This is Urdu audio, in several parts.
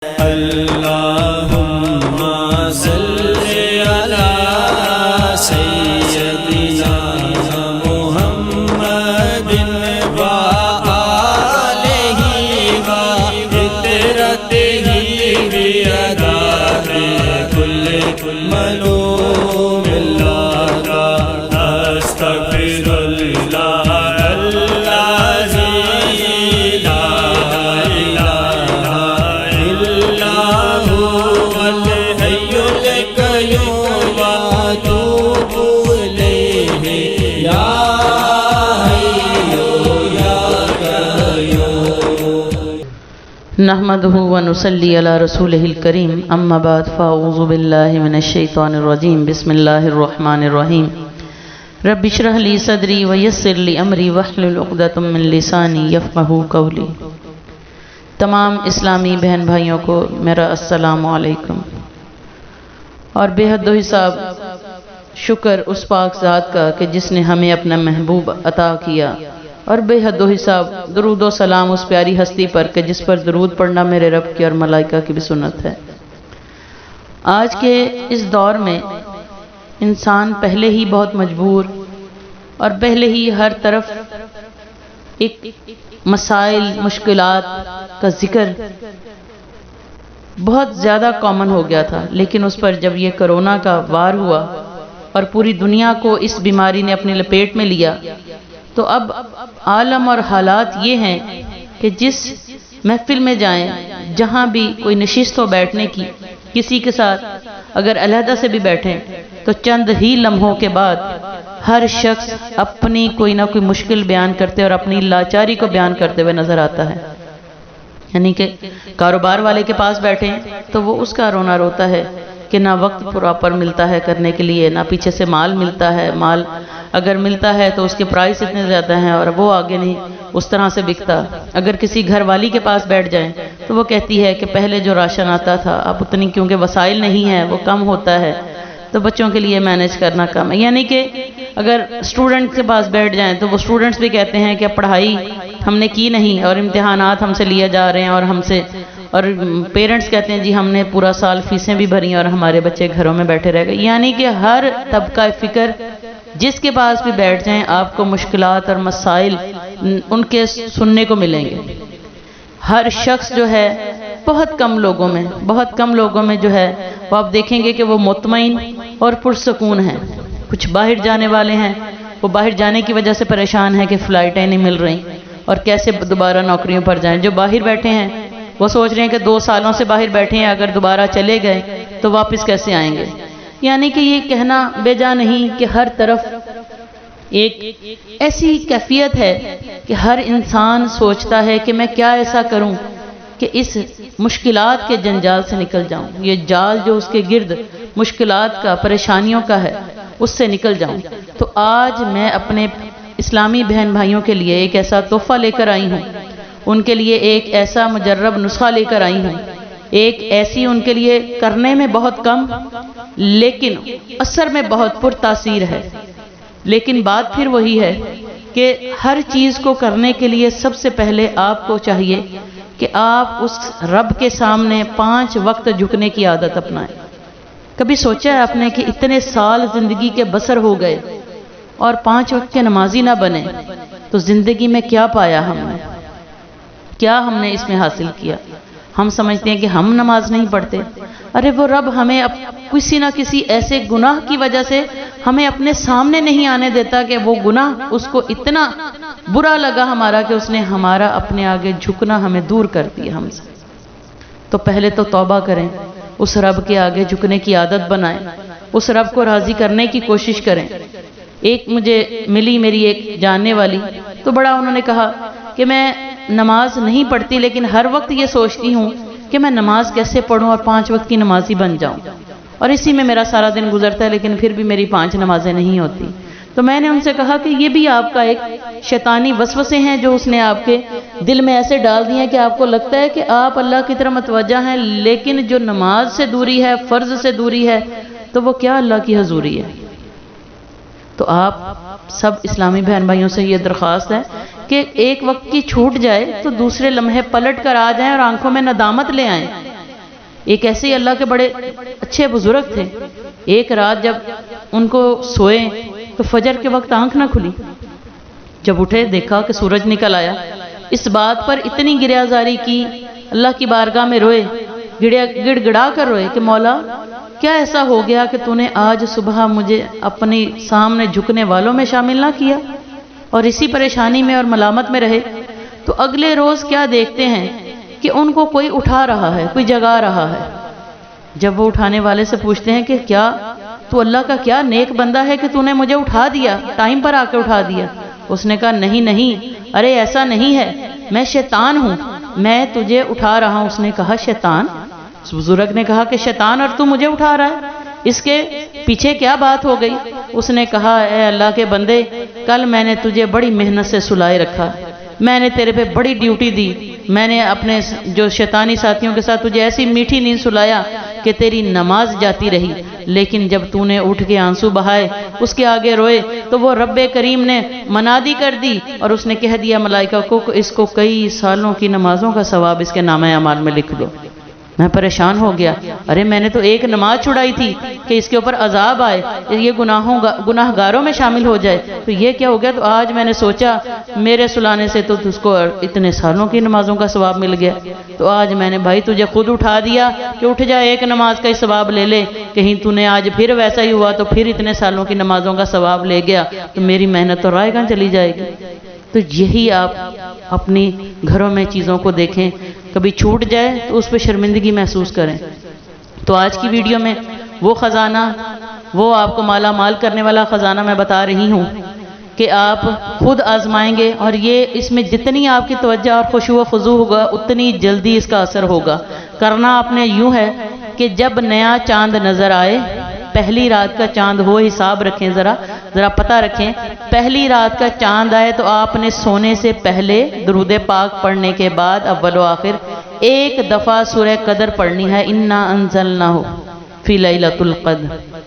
اللہم صلی علی سیدنا محمد وآلہ وعطرتہ بعدد کل ملوم اللہ استغفر اللہ نحمده ونصلي على رسوله الكريم اما بعد فاعوذ بالله من الشيطان الرجيم بسم الله الرحمن الرحيم رب اشرح لي صدري ويسر لي امري واحلل عقدة من لساني يفقهوا قولي۔ تمام اسلامی بہن بھائیوں کو میرا السلام علیکم، اور بے حد و حساب شکر اس پاک ذات کا کہ جس نے ہمیں اپنا محبوب عطا کیا، اور بے حد و حساب درود و سلام اس پیاری ہستی پر کہ جس پر درود پڑھنا میرے رب کی اور ملائکہ کی بھی سنت ہے۔ آج کے اس دور میں انسان پہلے ہی بہت مجبور اور پہلے ہی ہر طرف ایک مسائل مشکلات کا ذکر بہت زیادہ کامن ہو گیا تھا، لیکن اس پر جب یہ کرونا کا وار ہوا اور پوری دنیا کو اس بیماری نے اپنی لپیٹ میں لیا، تو اب عالم اور حالات یہ ہیں کہ جس محفل میں جائیں، جہاں بھی کوئی نشست ہو بیٹھنے کی، کسی کے ساتھ اگر علیحدہ سے بھی بیٹھیں تو چند ہی لمحوں کے بعد ہر شخص اپنی کوئی نہ کوئی مشکل بیان کرتے اور اپنی لاچاری کو بیان کرتے ہوئے نظر آتا ہے۔ یعنی کہ کاروبار والے کے پاس بیٹھیں تو وہ اس کا رونا روتا ہے کہ نہ وقت پراپر ملتا ہے کرنے کے لیے، نہ پیچھے سے مال ملتا ہے، مال اگر ملتا ہے تو اس کے پرائس اتنے زیادہ ہیں اور وہ آگے نہیں اس طرح سے بکتا۔ اگر کسی گھر والی کے پاس بیٹھ جائیں تو وہ کہتی ہے کہ پہلے جو راشن آتا تھا اب اتنی کیونکہ وسائل نہیں ہیں وہ کم ہوتا ہے تو بچوں کے لیے مینیج کرنا کم ہے۔ یعنی کہ اگر اسٹوڈنٹ کے پاس بیٹھ جائیں تو وہ اسٹوڈنٹس بھی کہتے ہیں کہ پڑھائی ہم نے کی نہیں اور امتحانات ہم سے لیے جا رہے ہیں اور ہم سے، اور پیرنٹس کہتے ہیں جی ہم نے پورا سال فیسیں بھی بھری اور ہمارے بچے گھروں میں بیٹھے رہ گئے۔ یعنی کہ ہر طبقہ فکر جس کے پاس بھی بیٹھ جائیں آپ کو مشکلات اور مسائل ان کے سننے کو ملیں گے۔ ہر شخص جو ہے بہت کم لوگوں میں جو ہے وہ آپ دیکھیں گے کہ وہ مطمئن اور پرسکون ہیں۔ کچھ باہر جانے والے ہیں، وہ باہر جانے کی وجہ سے پریشان ہیں کہ فلائٹیں نہیں مل رہی اور کیسے دوبارہ نوکریوں پر جائیں۔ جو باہر بیٹھے ہیں وہ سوچ رہے ہیں کہ 2 سالوں سے باہر بیٹھے ہیں، اگر دوبارہ چلے گئے تو واپس کیسے آئیں گے۔ یعنی کہ یہ کہنا بے جا نہیں کہ ہر طرف ایک ایسی کیفیت ہے کہ ہر انسان سوچتا ہے کہ میں کیا ایسا کروں کہ اس مشکلات کے جنجال سے نکل جاؤں، یہ جال جو اس کے گرد مشکلات کا، پریشانیوں کا ہے اس سے نکل جاؤں۔ تو آج میں اپنے اسلامی بہن بھائیوں کے لیے ایک ایسا تحفہ لے کر آئی ہوں، ان کے لیے ایک ایسا مجرب نسخہ لے کر آئی ہوں، ایک ایسی ان کے لیے کرنے میں بہت کم لیکن اثر میں بہت پرتاثیر ہے۔ لیکن بات پھر وہی ہے کہ ہر چیز کو کرنے کے لیے سب سے پہلے آپ کو چاہیے کہ آپ اس رب کے سامنے 5 وقت جھکنے کی عادت اپنائیں۔ کبھی سوچا ہے آپ نے کہ اتنے سال زندگی کے بسر ہو گئے اور 5 وقت کے نمازی نہ بنے تو زندگی میں کیا پایا ہم نے، کیا ہم نے اس میں حاصل کیا؟ ہم سمجھتے ہیں کہ ہم نماز نہیں پڑھتے، ارے وہ رب ہمیں کسی نہ کسی ایسے گناہ کی وجہ سے ہمیں اپنے سامنے نہیں آنے دیتا کہ وہ گناہ اس کو اتنا برا لگا ہمارا کہ اس نے ہمارا اپنے آگے جھکنا ہمیں دور کر دیا ہم سے۔ تو پہلے تو توبہ کریں، اس رب کے آگے جھکنے کی عادت بنائیں، اس رب کو راضی کرنے کی کوشش کریں۔ ایک مجھے ملی میری ایک جاننے والی، تو بڑا انہوں نے کہا کہ میں نماز نہیں پڑھتی لیکن ہر وقت یہ سوچتی ہوں کہ میں نماز کیسے پڑھوں اور 5 وقت کی نمازی بن جاؤں، اور اسی میں میرا سارا دن گزرتا ہے لیکن پھر بھی میری 5 نمازیں نہیں ہوتی۔ تو میں نے ان سے کہا کہ یہ بھی آپ کا ایک شیطانی وسوسے ہیں جو اس نے آپ کے دل میں ایسے ڈال دیے ہیں کہ آپ کو لگتا ہے کہ آپ اللہ کی طرف متوجہ ہیں، لیکن جو نماز سے دوری ہے، فرض سے دوری ہے، تو وہ کیا اللہ کی حضوری ہے۔ تو آپ سب اسلامی بہن بھائیوں سے یہ درخواست ہے کہ ایک وقت کی چھوٹ جائے تو دوسرے لمحے پلٹ کر آ جائیں اور آنکھوں میں ندامت لے آئیں ایک ایسے ہی اللہ کے بڑے اچھے بزرگ تھے، ایک رات جب ان کو سوئے تو فجر کے وقت آنکھ نہ کھلی، جب اٹھے دیکھا کہ سورج نکل آیا۔ اس بات پر اتنی گریہ زاری کی، اللہ کی بارگاہ میں روئے، گڑ گڑا کر روئے کہ مولا کیا ایسا ہو گیا کہ تو نے آج صبح مجھے اپنی سامنے جھکنے والوں میں شامل نہ کیا، اور اسی پریشانی میں اور ملامت میں رہے۔ تو اگلے روز کیا دیکھتے ہیں کہ ان کو کوئی اٹھا رہا ہے، کوئی جگا رہا ہے۔ جب وہ اٹھانے والے سے پوچھتے ہیں کہ کیا تو اللہ کا کیا نیک بندہ ہے کہ تو نے مجھے اٹھا دیا، ٹائم پر آ کے اٹھا دیا؟ اس نے کہا نہیں نہیں، ارے ایسا نہیں ہے، میں شیطان ہوں، میں تجھے اٹھا رہا ہوں۔ اس نے کہا شیطان؟ اس بزرگ نے کہا کہ شیطان اور تو مجھے اٹھا رہا ہے، اس کے پیچھے کیا بات ہو گئی؟ اس نے کہا اے اللہ کے بندے، کل میں نے تجھے بڑی محنت سے سلائے رکھا، میں نے تیرے پہ بڑی ڈیوٹی دی، میں نے اپنے جو شیطانی ساتھیوں کے ساتھ تجھے ایسی میٹھی نیند سلایا کہ تیری نماز جاتی رہی، لیکن جب تو نے اٹھ کے آنسو بہائے، اس کے آگے روئے، تو وہ رب کریم نے منادی کر دی اور اس نے کہہ دیا ملائکہ کو اس کو کئی سالوں کی نمازوں کا ثواب اس کے نامہ اعمال میں لکھ دو۔ میں پریشان ہو گیا، ارے میں نے تو ایک نماز چھڑائی تھی کہ اس کے اوپر عذاب آئے، یہ گناہ گاروں میں شامل ہو جائے، تو یہ کیا ہو گیا؟ تو آج میں نے سوچا میرے سلانے سے تو اس کو اتنے سالوں کی نمازوں کا ثواب مل گیا، تو آج میں نے بھائی تجھے خود اٹھا دیا کہ اٹھ جا، ایک نماز کا ہی ثواب لے لے، کہیں تو نے آج پھر ویسا ہی ہوا تو پھر اتنے سالوں کی نمازوں کا ثواب لے گیا تو میری محنت تو رائے گاں چلی جائے گی۔ تو یہی آپ اپنی گھروں میں چیزوں کو دیکھیں، کبھی چھوٹ جائے تو اس پہ شرمندگی محسوس کریں۔ تو آج کی ویڈیو میں وہ خزانہ، وہ آپ کو مالا مال کرنے والا خزانہ میں بتا رہی ہوں کہ آپ خود آزمائیں گے، اور یہ اس میں جتنی آپ کی توجہ اور خشوع و خضوع ہوگا اتنی جلدی اس کا اثر ہوگا۔ کرنا آپ نے یوں ہے کہ جب نیا چاند نظر آئے، پہلی رات کا چاند ہو، حساب رکھیں، ذرا پتہ رکھیں، پہلی رات کا چاند آئے تو آپ نے سونے سے پہلے درود پاک پڑھنے کے بعد اول و آخر ایک دفعہ سورہ قدر پڑھنی ہے، انا انزلناہ فی لیلۃ القدر،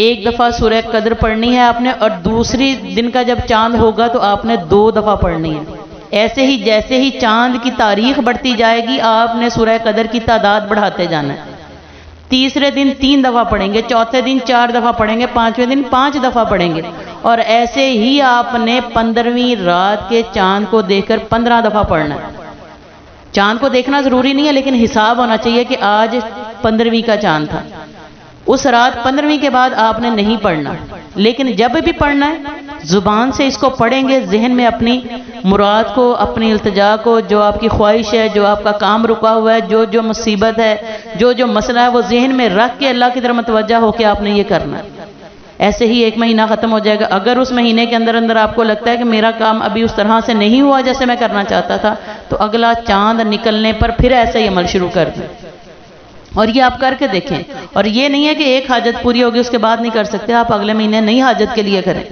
ایک دفعہ سورہ قدر پڑھنی ہے آپ نے، اور دوسری دن کا جب چاند ہوگا تو آپ نے 2 دفعہ پڑھنی ہے۔ ایسے ہی جیسے ہی چاند کی تاریخ بڑھتی جائے گی آپ نے سورہ قدر کی تعداد بڑھاتے جانا ہے۔ تیسرے دن 3 دفعہ پڑھیں گے، چوتھے دن 4 دفعہ پڑھیں گے، 5ویں دن 5 دفعہ پڑھیں گے، اور ایسے ہی آپ نے 15ویں رات کے چاند کو دیکھ کر 15 دفعہ پڑھنا ہے۔ چاند کو دیکھنا ضروری نہیں ہے، لیکن حساب ہونا چاہیے کہ آج 15ویں کا چاند تھا، اس رات 15ویں کے بعد آپ نے نہیں پڑھنا، لیکن جب بھی پڑھنا ہے زبان سے اس کو پڑھیں گے، ذہن میں اپنی مراد کو، اپنی التجا کو، جو آپ کی خواہش ہے، جو آپ کا کام رکا ہوا ہے، جو مصیبت ہے، جو مسئلہ ہے، وہ ذہن میں رکھ کے اللہ کی طرف متوجہ ہو کے آپ نے یہ کرنا ہے۔ ایسے ہی 1 مہینہ ختم ہو جائے گا۔ اگر اس مہینے کے اندر آپ کو لگتا ہے کہ میرا کام ابھی اس طرح سے نہیں ہوا جیسے میں کرنا چاہتا تھا، تو اگلا چاند نکلنے پر پھر ایسا ہی عمل شروع کر دیں، اور یہ آپ کر کے دیکھیں۔ اور یہ نہیں ہے کہ ایک حاجت پوری ہوگی اس کے بعد نہیں کر سکتے، آپ اگلے مہینے نئی حاجت کے لیے کریں،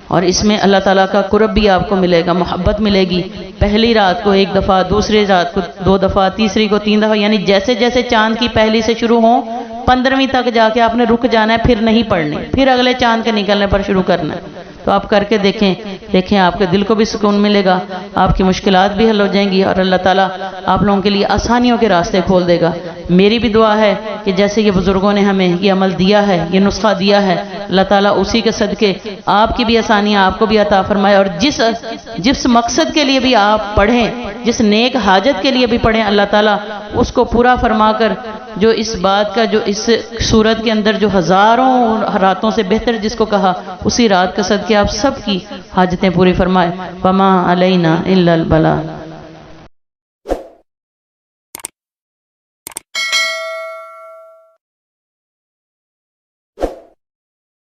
اور اس میں اللہ تعالیٰ کا قرب بھی آپ کو ملے گا، محبت ملے گی۔ پہلی رات کو 1 دفعہ، دوسری رات کو 2 دفعہ، تیسری کو 3 دفعہ، یعنی جیسے جیسے چاند کی پہلی سے شروع ہوں 15ویں تک جا کے آپ نے رک جانا ہے، پھر نہیں پڑھنی، پھر اگلے چاند کے نکلنے پر شروع کرنا ہے۔ تو آپ کر کے دیکھیں آپ کے دل کو بھی سکون ملے گا، آپ کی مشکلات بھی حل ہو جائیں گی، اور اللہ تعالیٰ آپ لوگوں کے لیے آسانیوں کے راستے کھول دے گا۔ میری بھی دعا ہے کہ جیسے یہ بزرگوں نے ہمیں یہ عمل دیا ہے، یہ نسخہ دیا ہے، اللہ تعالیٰ اسی کے صدقے آپ کی بھی آسانیاں آپ کو بھی عطا فرمائے، اور جس مقصد کے لیے بھی آپ پڑھیں، جس نیک حاجت کے لیے بھی پڑھیں، اللہ تعالیٰ اس کو پورا فرما کر، جو اس بات کا، جو اس صورت کے اندر جو ہزاروں راتوں سے بہتر جس کو کہا، اسی رات کا صدقے آپ سب کی حاجتیں پوری فرمائے۔ وما علینا الا البلاغ۔